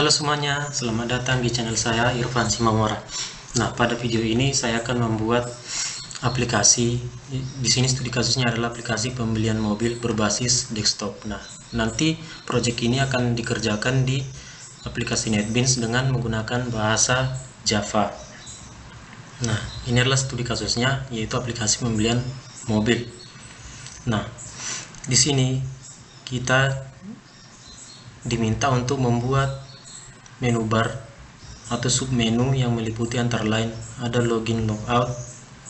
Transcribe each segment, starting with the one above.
Halo semuanya, selamat datang di channel saya Irfan Simamora. Nah, pada video ini saya akan membuat aplikasi. Di sini studi kasusnya adalah aplikasi pembelian mobil berbasis desktop. Nah, nanti project ini akan dikerjakan di aplikasi NetBeans dengan menggunakan bahasa Java. Nah, ini adalah studi kasusnya, yaitu aplikasi pembelian mobil. Nah, di sini kita diminta untuk membuat menu bar atau submenu yang meliputi antara lain ada login, logout,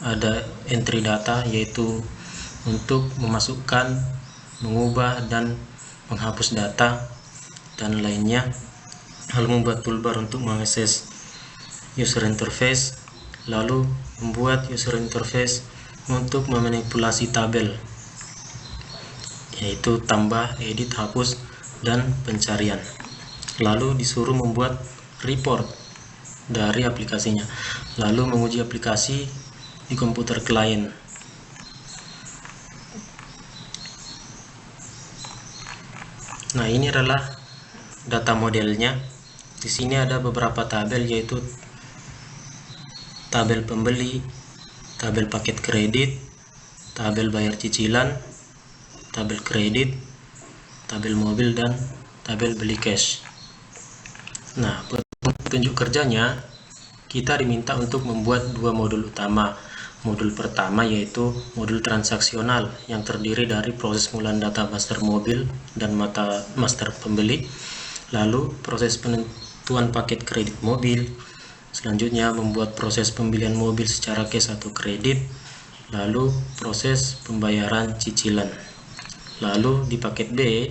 ada entry data, yaitu untuk memasukkan, mengubah, dan menghapus data dan lainnya. Lalu membuat toolbar untuk mengakses user interface, lalu membuat user interface untuk memanipulasi tabel, yaitu tambah, edit, hapus, dan pencarian. Lalu disuruh membuat report dari aplikasinya, lalu menguji aplikasi di komputer klien. Nah, ini adalah data modelnya. Di sini ada beberapa tabel, yaitu tabel pembeli, tabel paket kredit, tabel bayar cicilan, tabel kredit, tabel mobil, dan tabel beli cash. Nah, petunjuk kerjanya kita diminta untuk membuat dua modul utama. Modul pertama yaitu modul transaksional yang terdiri dari proses pengumpulan data master mobil dan master pembeli, lalu proses penentuan paket kredit mobil, selanjutnya membuat proses pembelian mobil secara cash atau kredit, lalu proses pembayaran cicilan. Lalu di paket B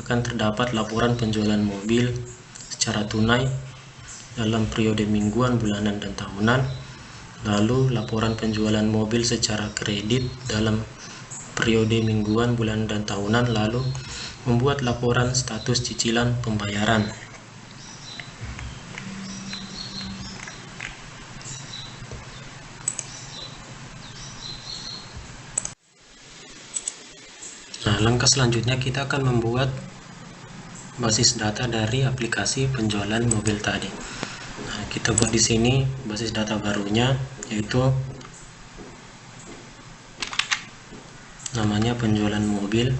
akan terdapat laporan penjualan mobil secara tunai dalam periode mingguan, bulanan, dan tahunan, lalu laporan penjualan mobil secara kredit dalam periode mingguan, bulanan, dan tahunan, lalu membuat laporan status cicilan pembayaran. Nah, langkah selanjutnya kita akan membuat basis data dari aplikasi penjualan mobil tadi. Nah, kita buat di sini basis data barunya, yaitu namanya penjualan mobil.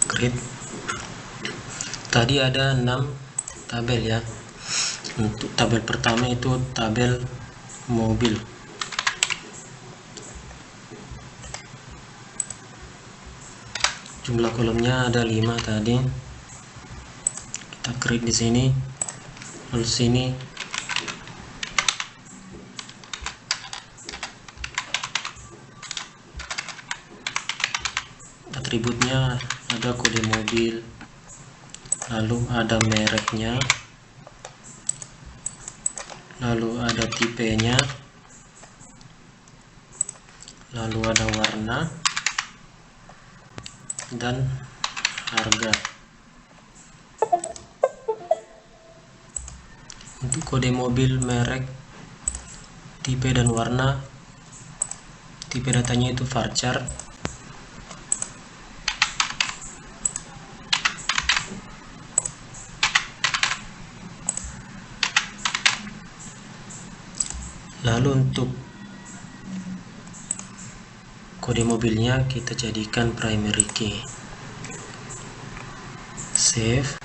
Create. Tadi ada 6 tabel ya. Untuk tabel pertama itu tabel mobil. Jumlah kolomnya ada 5 tadi. Kita create di sini. Lalu sini atributnya ada kode mobil, lalu ada mereknya, lalu ada tipenya, lalu ada warna, dan harga. Untuk kode mobil, merek, tipe, dan warna, tipe datanya itu varchar. Lalu untuk kode mobilnya kita jadikan primary key. Save.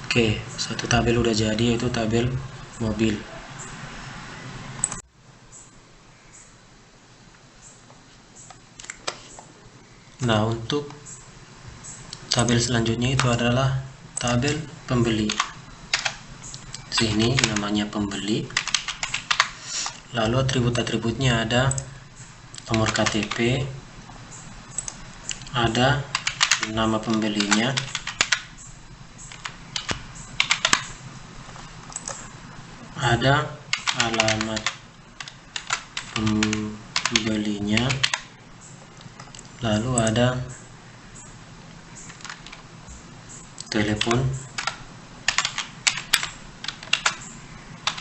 Oke, satu tabel udah jadi, yaitu tabel mobil. Nah, untuk tabel selanjutnya itu adalah tabel pembeli. Sini namanya pembeli. Lalu atribut-atributnya ada nomor KTP, ada nama pembelinya, ada alamat pembelinya, lalu ada telepon,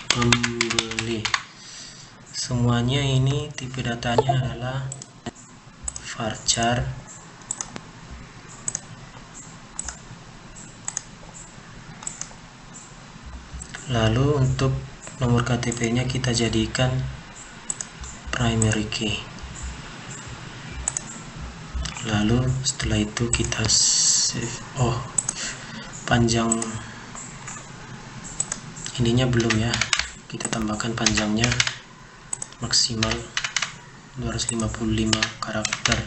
pembeli. Semuanya ini tipe datanya adalah varchar. Lalu untuk nomor KTP-nya kita jadikan primary key. Lalu setelah itu kita save. Panjang ininya belum ya, kita tambahkan panjangnya maksimal 255 karakter,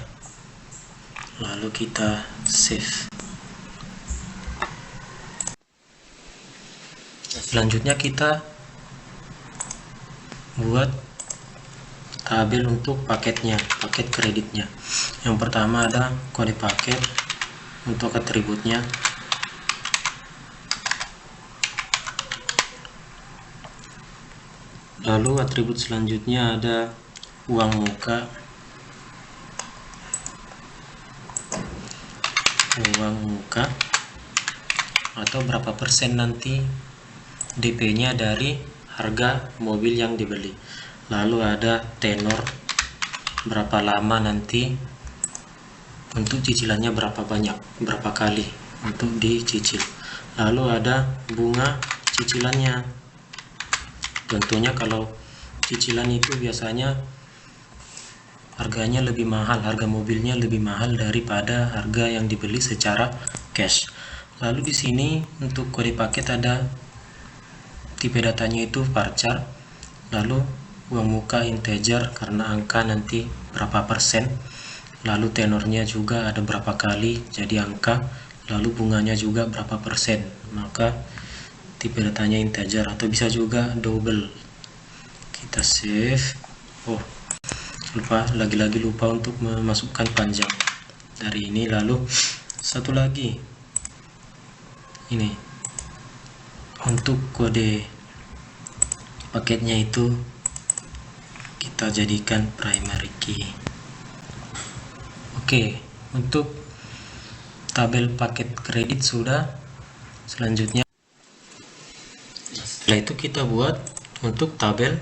lalu kita save. Selanjutnya kita buat tabel untuk paketnya, paket kreditnya. Yang pertama ada kode paket untuk atributnya. Lalu atribut selanjutnya ada uang muka, atau berapa persen nanti DP-nya dari harga mobil yang dibeli. Lalu ada tenor, berapa lama nanti, untuk cicilannya berapa banyak, berapa kali untuk dicicil. Lalu ada bunga cicilannya. Tentunya kalau cicilan itu biasanya harganya lebih mahal, harga mobilnya lebih mahal daripada harga yang dibeli secara cash. Lalu di sini untuk kode paket ada tipe datanya itu varchar, lalu uang muka integer karena angka nanti berapa persen, lalu tenornya juga ada berapa kali jadi angka, lalu bunganya juga berapa persen, maka tipe datanya integer atau bisa juga double. Kita save. Lagi-lagi lupa untuk memasukkan panjang dari ini. Lalu satu lagi ini untuk kode paketnya itu kita jadikan primary key. Oke, untuk tabel paket kredit sudah. Selanjutnya setelah itu kita buat untuk tabel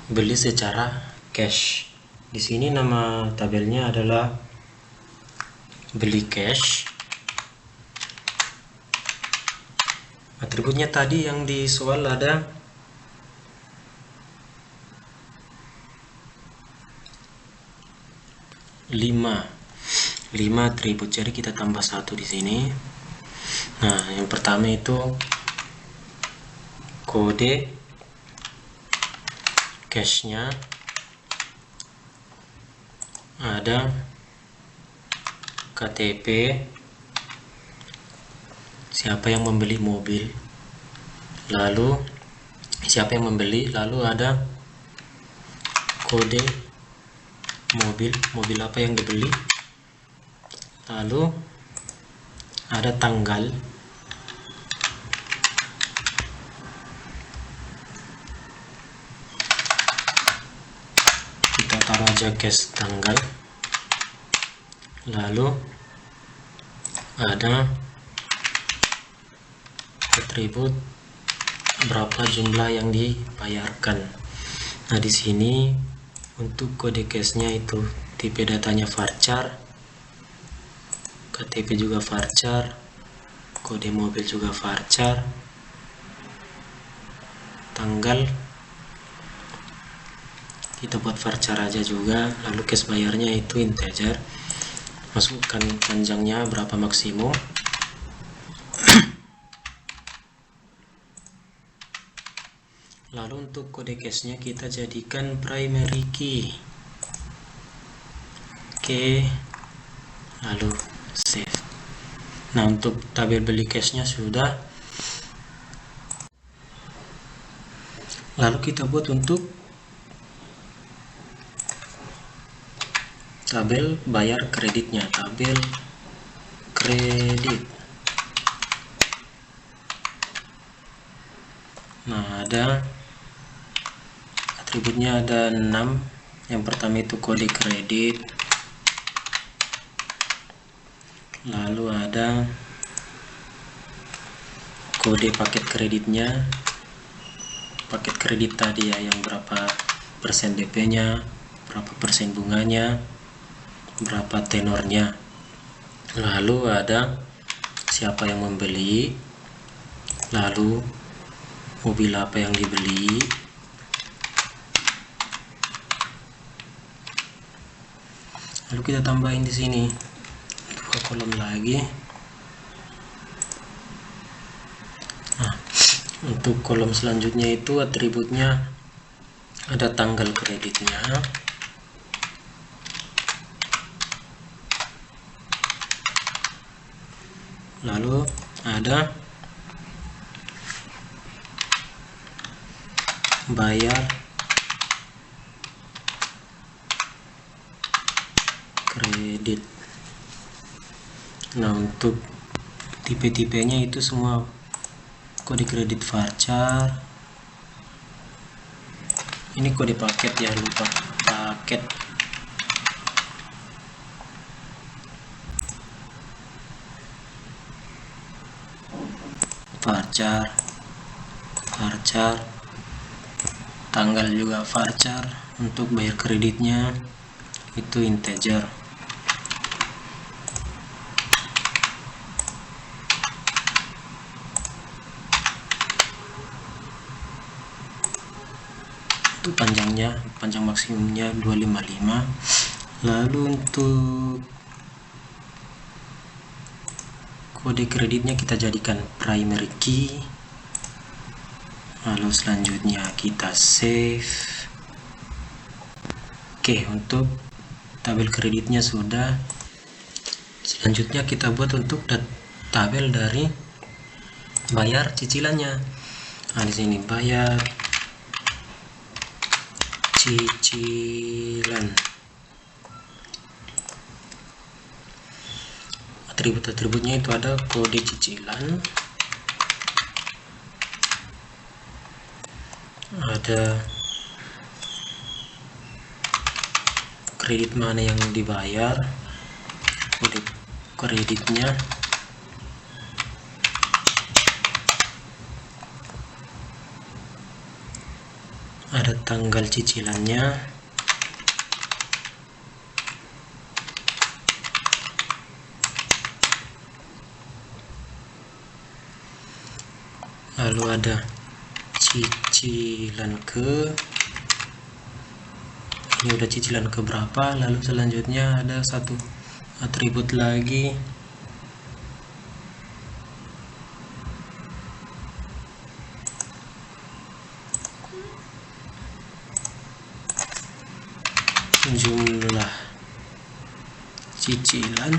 beli secara cash. Di sini nama tabelnya adalah beli cash. Atributnya tadi yang di soal ada 5 atribut, jadi kita tambah 1 di sini. Nah, yang pertama itu kode cashnya, ada KTP siapa yang membeli mobil, lalu siapa yang membeli, lalu ada kode mobil apa yang dibeli, lalu ada tanggal, kita taruh aja cash tanggal, lalu ada atribut berapa jumlah yang dibayarkan. Nah, di sini untuk kode cashnya itu tipe datanya varchar, KTP juga varchar, kode mobil juga varchar, tanggal kita buat varchar aja juga, lalu cash bayarnya itu integer, masukkan panjangnya berapa maksimum. Lalu untuk kode cashnya kita jadikan primary key. Oke, lalu save. Nah, untuk tabel beli cashnya sudah. Lalu kita buat untuk tabel bayar kreditnya, tabel kredit. Nah, ada atributnya ada 6. Yang pertama itu kode kredit, lalu ada kode paket kreditnya, paket kredit tadi ya, yang berapa persen DP-nya, berapa persen bunganya, berapa tenornya. Lalu ada siapa yang membeli, lalu mobil apa yang dibeli, lalu kita tambahin di sini 2 kolom lagi. Nah, untuk kolom selanjutnya itu atributnya ada tanggal kreditnya, lalu ada bayar kredit. Nah, untuk tipe-tipenya itu semua kode kredit varchar. Ini kode paket ya, lupa paket. Varchar, tanggal juga varchar. Untuk bayar kreditnya itu integer. Untuk panjang maksimumnya 255. Lalu untuk kode kreditnya kita jadikan primary key. Lalu selanjutnya kita save. Oke, untuk tabel kreditnya sudah. Selanjutnya kita buat untuk tabel dari bayar cicilannya. Nah, di sini bayar cicilan. Atribut-atributnya itu ada kode cicilan, ada kredit mana yang dibayar, kode kreditnya, ada tanggal cicilannya, lalu ada cicilan ini udah cicilan ke berapa. Lalu selanjutnya ada satu atribut lagi, jumlah cicilan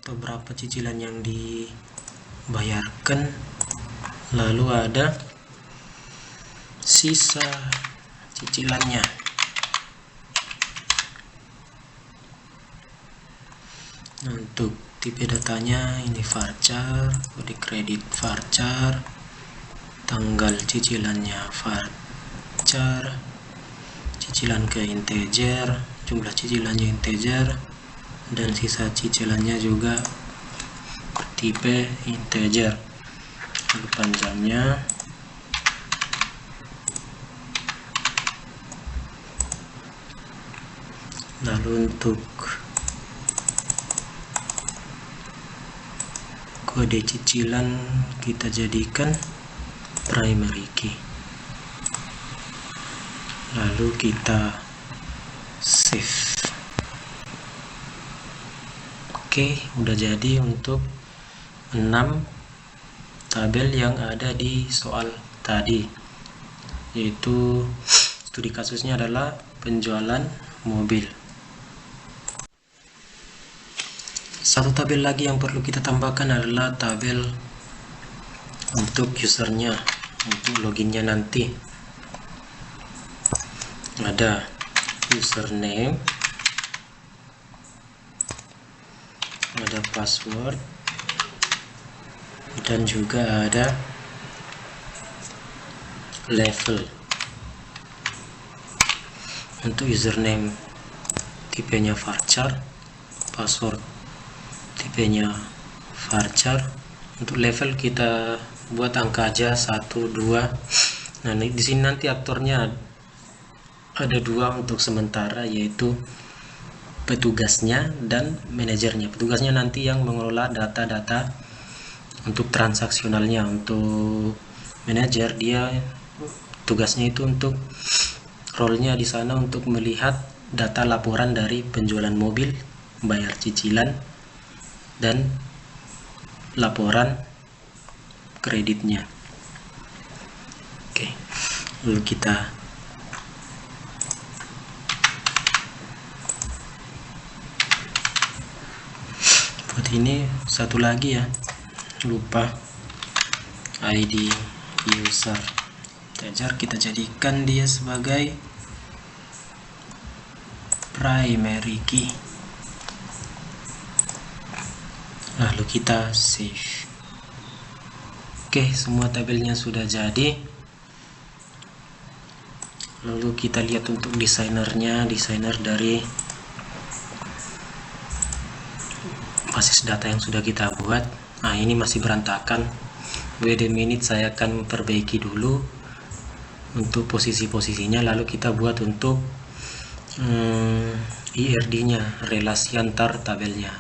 atau berapa cicilan yang dibayarkan. Lalu ada sisa cicilannya. Untuk tipe datanya ini varchar, kode kredit varchar, tanggal cicilannya varchar, cicilan ke integer, jumlah cicilannya integer, dan sisa cicilannya juga tipe integer. Lalu panjangnya, lalu untuk kode cicilan kita jadikan primary key. Lalu kita save. Oke, udah jadi untuk 6 tabel yang ada di soal tadi, yaitu studi kasusnya adalah penjualan mobil. Satu tabel lagi yang perlu kita tambahkan adalah tabel untuk usernya, untuk loginnya nanti. Ada username, ada password, dan juga ada level. Untuk username tipenya varchar, password tipenya varchar. Untuk level kita buat angka aja 1, 2. Nah, di sini nanti aktornya ada 2 untuk sementara, yaitu petugasnya dan manajernya. Petugasnya nanti yang mengelola data-data untuk transaksionalnya. Untuk manajer, dia tugasnya itu untuk role-nya di sana untuk melihat data laporan dari penjualan mobil, bayar cicilan, dan laporan kreditnya. Oke, lalu kita buat ini satu lagi ya, lupa ID user. Kita jadikan dia sebagai primary key, lalu kita save. Oke, semua tabelnya sudah jadi. Lalu kita lihat untuk desainernya, desainer dari basis data yang sudah kita buat. Nah, ini masih berantakan. Wait a minute, saya akan perbaiki dulu untuk posisi-posisinya, lalu kita buat untuk IRD-nya, relasi antar tabelnya.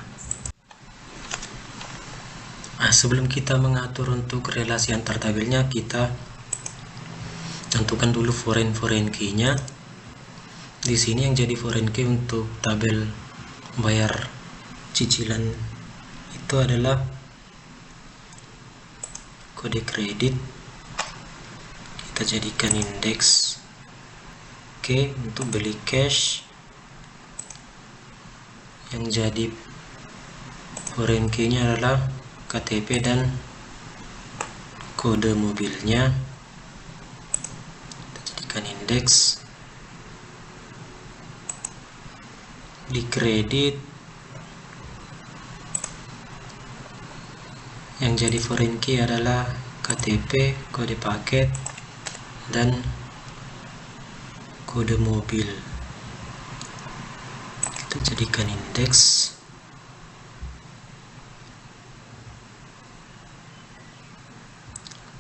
Nah, sebelum kita mengatur untuk relasi antar tabelnya, kita tentukan dulu foreign key-nya. Di sini yang jadi foreign key untuk tabel bayar cicilan itu adalah kode kredit. Kita jadikan indeks. Oke, untuk beli cash yang jadi foreign key-nya adalah KTP dan kode mobilnya. Kita jadikan indeks. Di kredit yang jadi foreign key adalah KTP, kode paket, dan kode mobil. Kita jadikan indeks.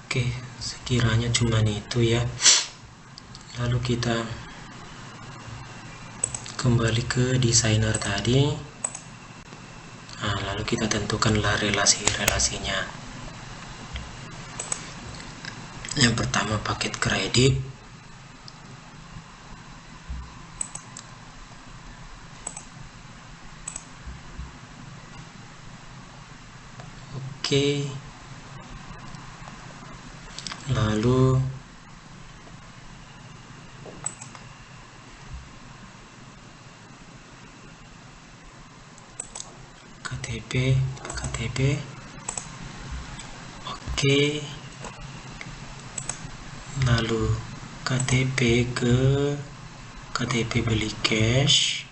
Oke, sekiranya cuman itu ya. Lalu kita kembali ke desainer tadi. Nah, lalu kita tentukanlah relasi-relasinya. Yang pertama paket kredit. Oke. Lalu KTP. Oke. Lalu KTP ke KTP beli cash.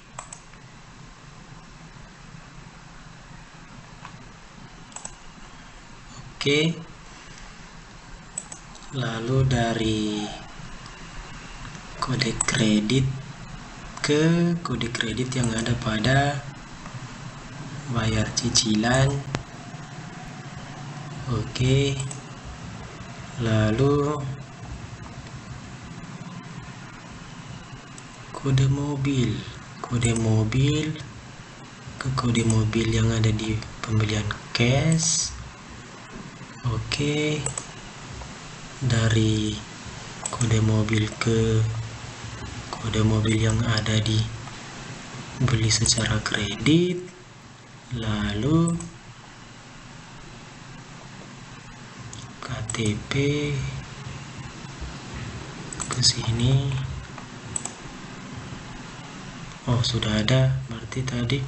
Oke. Lalu dari kode kredit ke kode kredit yang ada pada bayar cicilan. Oke. Lalu kode mobil ke kode mobil yang ada di pembelian cash. Oke. Dari kode mobil ke kode mobil yang ada di beli secara kredit. Lalu KTP ke sini. Oh, sudah ada. Berarti tadi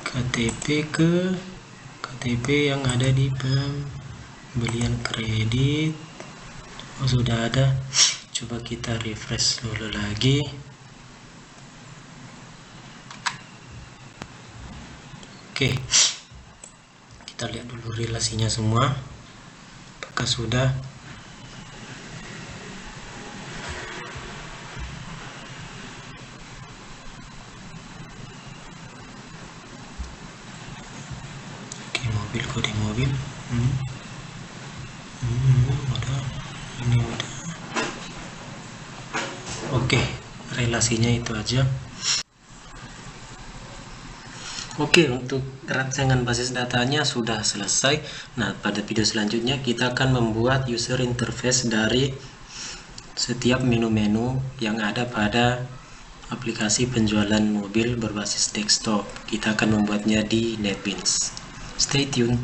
KTP ke KTP yang ada di pembelian kredit. Oh, sudah ada. Coba kita refresh dulu lagi. Oke. Kita lihat dulu relasinya semua. Apakah sudah? kode mobil. Udah, ini udah. Oke, relasinya itu aja. Oke, untuk rangsangan basis datanya sudah selesai. Nah, pada video selanjutnya kita akan membuat user interface dari setiap menu-menu yang ada pada aplikasi penjualan mobil berbasis desktop. Kita akan membuatnya di NetBeans. Stay tune.